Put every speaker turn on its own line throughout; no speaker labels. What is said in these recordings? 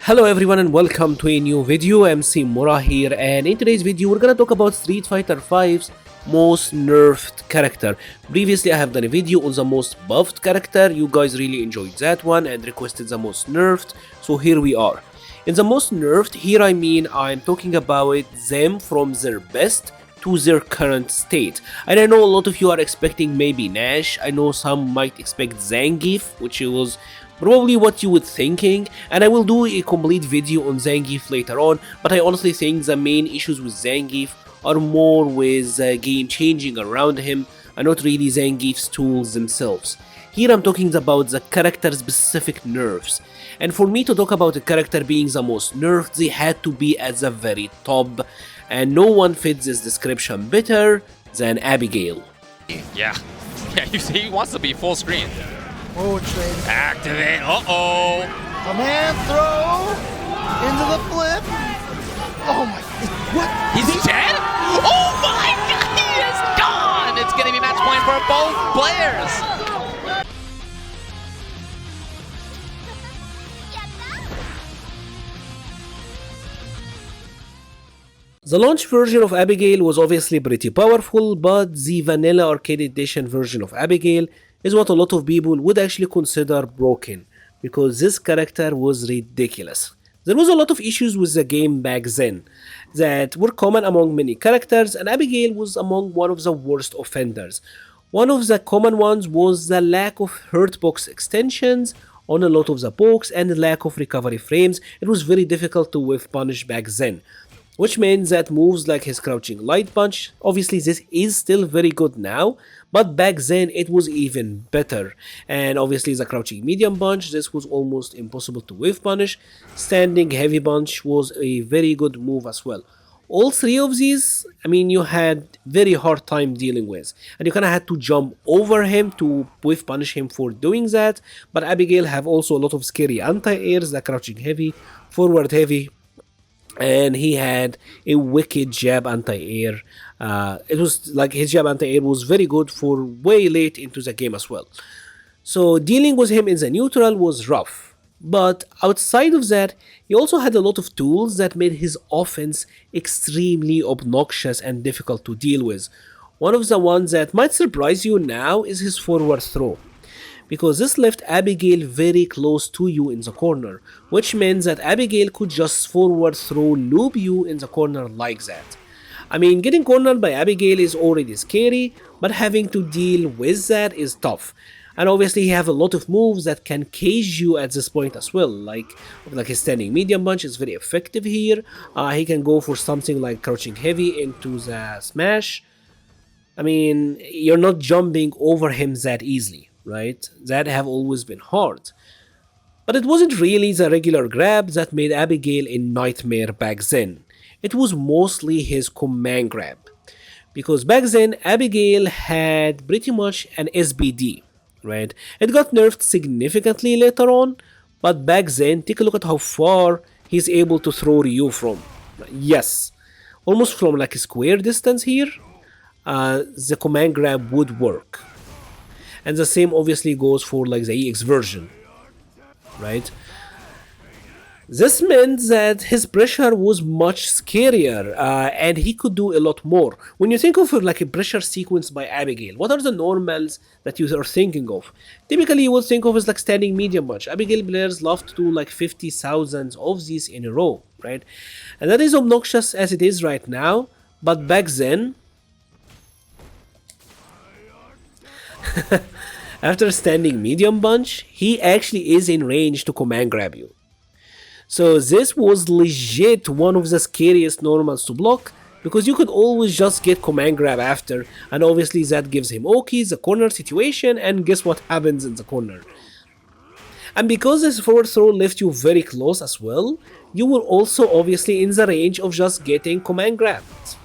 Hello everyone and welcome to a new video. MC Mura here, and in today's video we're gonna talk about Street Fighter V's most nerfed character. Previously I have done a video on the most buffed character. You guys really enjoyed that one and requested the most nerfed, so here we are. In the most nerfed, here I'm talking about them from their best to their current state. And I know a lot of you are expecting maybe Nash. I know some might expect Zangief, which was probably what you were thinking, and I will do a complete video on Zangief later on, but I honestly think the main issues with Zangief are more with game changing around him and not really Zangief's tools themselves. Here I'm talking about the character specific nerfs, and for me to talk about a character being the most nerfed, they had to be at the very top, and no one fits this description better than Abigail.
Yeah, you see, he wants to be full screen.
Forward trade.
Activate, uh-oh.
Command throw. Into the flip. Oh my, what?
He's dead? Oh my god, he is gone! It's gonna be match point for both players.
The launch version of Abigail was obviously pretty powerful, but the vanilla arcade edition version of Abigail is what a lot of people would actually consider broken, because this character was ridiculous. There was a lot of issues with the game back then that were common among many characters, and Abigail was among one of the worst offenders. One of the common ones was the lack of hurtbox extensions on a lot of the pokes and the lack of recovery frames. It was very difficult to whiff punish back then, which means that moves like his crouching light punch, obviously this is still very good now, but back then it was even better. And obviously the crouching medium punch, this was almost impossible to whiff punish. Standing heavy punch was a very good move as well. All three of these, you had very hard time dealing with, and you kinda had to jump over him to whiff punish him for doing that. But Abigail have also a lot of scary anti-airs, like crouching heavy, forward heavy, and he had a wicked jab anti-air. It was like his jab anti-air was very good for way late into the game as well. So dealing with him in the neutral was rough. But outside of that, he also had a lot of tools that made his offense extremely obnoxious and difficult to deal with. One of the ones that might surprise you now is his forward throw, because this left Abigail very close to you in the corner, which means that Abigail could just forward throw loop you in the corner like that. Getting cornered by Abigail is already scary, but having to deal with that is tough. And obviously he have a lot of moves that can cage you at this point as well, like his standing medium punch is very effective here. He can go for something like crouching heavy into the smash. You're not jumping over him that easily, right? That have always been hard. But it wasn't really the regular grab that made Abigail a nightmare back then. It was mostly his command grab. Because back then, Abigail had pretty much an SBD, right? It got nerfed significantly later on, but back then, take a look at how far he's able to throw Ryu from. Yes, almost from like a square distance here, the command grab would work. And the same obviously goes for like the EX version, right? This meant that his pressure was much scarier, and he could do a lot more. When you think of like a pressure sequence by Abigail, what are the normals that you are thinking of? Typically you would think of as like standing medium punch. Abigail players love to do like 50,000 of these in a row, right? And that is obnoxious as it is right now, but back then, after standing medium punch, he actually is in range to command grab you. So this was legit one of the scariest normals to block, because you could always just get command grab after, and obviously that gives him Oki's, the corner situation, and guess what happens in the corner. And because this forward throw left you very close as well, you were also obviously in the range of just getting command grabbed.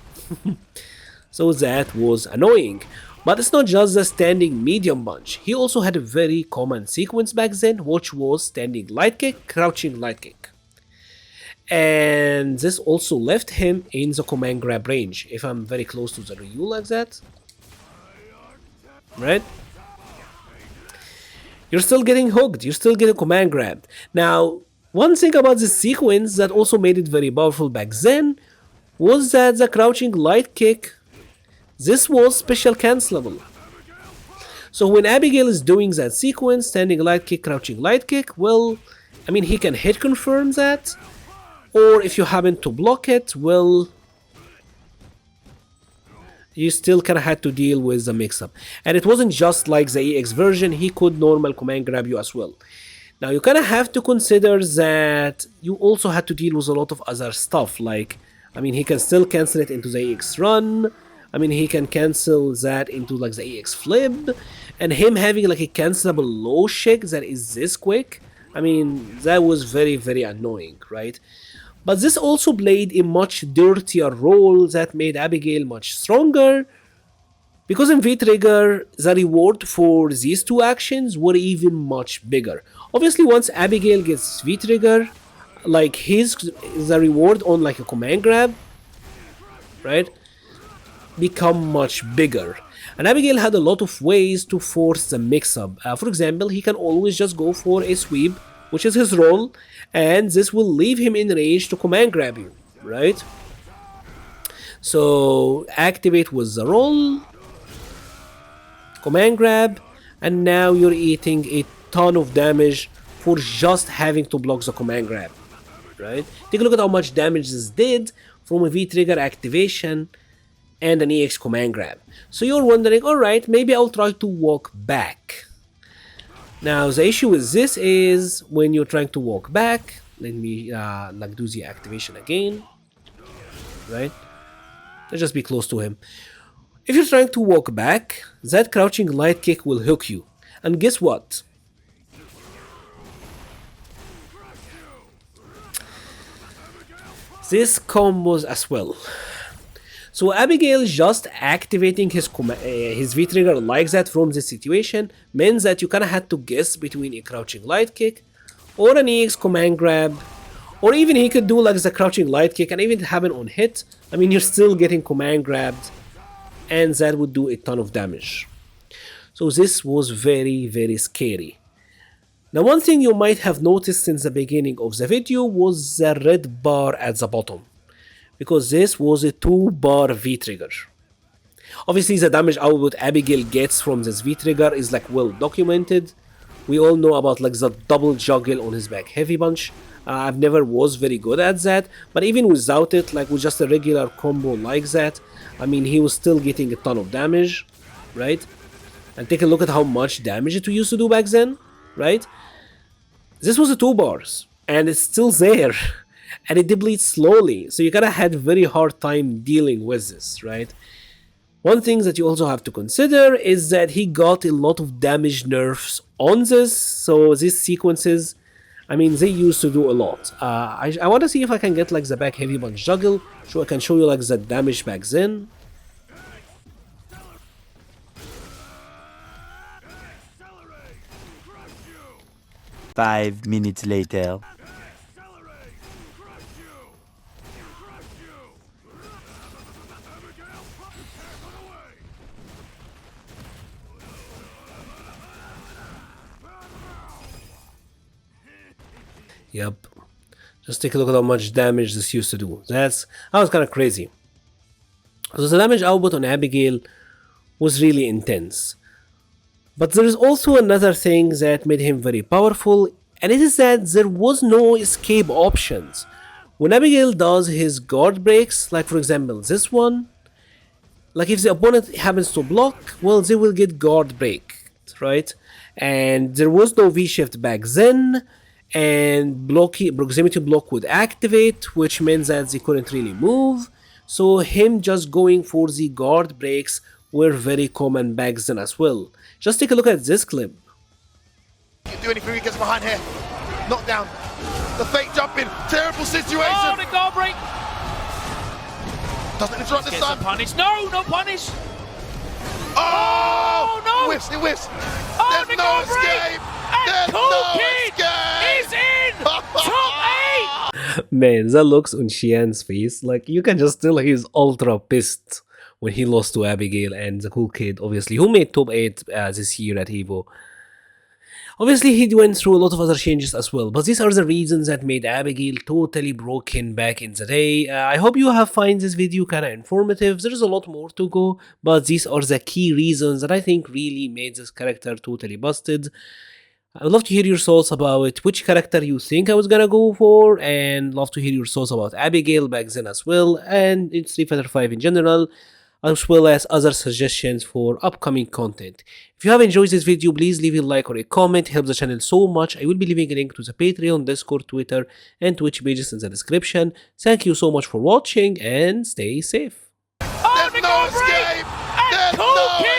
So that was annoying. But it's not just the standing medium punch, he also had a very common sequence back then, which was standing light kick, crouching light kick. And this also left him in the command grab range, if I'm very close to the Ryu like that, right? You're still getting hooked, you're still getting command grabbed. Now, One thing about this sequence that also made it very powerful back then was that the crouching light kick, this was special cancelable. So when Abigail is doing that sequence, standing light kick, crouching light kick, well, I mean, he can hit confirm that, or if you happen to block it, well, you still kind of had to deal with the mix-up. And it wasn't just like the EX version, he could normal command grab you as well. Now you kind of have to consider that you also had to deal with a lot of other stuff, like, I mean, he can still cancel it into the EX run, I mean, he can cancel that into like the EX flip, and him having like a cancelable low shake that is this quick, I mean, that was very, very annoying, right? But this also played a much dirtier role that made Abigail much stronger, because in V-Trigger, the reward for these two actions were even much bigger. Obviously, once Abigail gets V-Trigger, like the reward on like a command grab, right, become much bigger. And Abigail had a lot of ways to force the mix-up. For example, he can always just go for a sweep, which is his role, and this will leave him in range to command grab you, right? So activate was the roll, command grab, and now you're eating a ton of damage for just having to block the command grab, right? Take a look at how much damage this did from a V-Trigger activation and an EX command grab. So you're wondering, alright, maybe I'll try to walk back. Now the issue with this is when you're trying to walk back, let me like do the activation again, right? Let's just be close to him. If you're trying to walk back, that crouching light kick will hook you. And guess what? This combos as well. So Abigail just activating his V-Trigger like that from this situation means that you kinda had to guess between a crouching light kick or an EX command grab, or even he could do like the crouching light kick and even happen on hit. I mean, you're still getting command grabbed, and that would do a ton of damage. So this was very, very scary. Now one thing you might have noticed since the beginning of the video was the red bar at the bottom, because this was a 2-bar V-Trigger. Obviously the damage output Abigail gets from this V-Trigger is like well documented. We all know about like the double juggle on his back heavy punch. I've never was very good at that, but even without it, like with just a regular combo like that, I mean, he was still getting a ton of damage, right? And take a look at how much damage it used to do back then, right? This was a 2 bars, and it's still there, and it depletes slowly, so you kinda had a very hard time dealing with this, right? One thing that you also have to consider is that he got a lot of damage nerfs on this, so these sequences, I mean, they used to do a lot. I want to see if I can get like the back heavy punch juggle, so I can show you like the damage back then.
Five minutes later.
Yep. Just take a look at how much damage this used to do. That was kind of crazy. So the damage output on Abigail was really intense. But there is also another thing that made him very powerful, and it is that there was no escape options. When Abigail does his guard breaks, like for example this one, like if the opponent happens to block, well, they will get guard break, right? And there was no V-shift back then, and proximity block would activate, which means that they couldn't really move. So him just going for the guard breaks were very common back then as well. Just take a look at this clip.
Can't do anything, he gets behind here. Knockdown. The fake jumping. Terrible situation.
Oh, the guard break.
Doesn't interrupt this
Gets a
time.
punish. No, no punish.
Oh,
no.
He whiffs, he whiffs.
Oh,
There's
the
no
guard break.
escape.
And
There's
Cool
no
Kid
escape.
is in top 8.
Man, that looks on Xian's face, like you can just tell he's ultra pissed when he lost to Abigail and the Cool Kid, obviously, who made top 8 this year at EVO. Obviously, he went through a lot of other changes as well, but these are the reasons that made Abigail totally broken back in the day. I hope you have found this video kinda informative. There is a lot more to go, but these are the key reasons that I think really made this character totally busted. I would love to hear your thoughts about which character you think I was gonna go for, and love to hear your thoughts about Abigail back then as well, and in Street Fighter 5 in general, as well as other suggestions for upcoming content. If you have enjoyed this video, please leave a like or a comment, it helps the channel so much. I will be leaving a link to the Patreon, Discord, Twitter, and Twitch pages in the description. Thank you so much for watching, and stay safe.
Oh,
There's no escape! There's no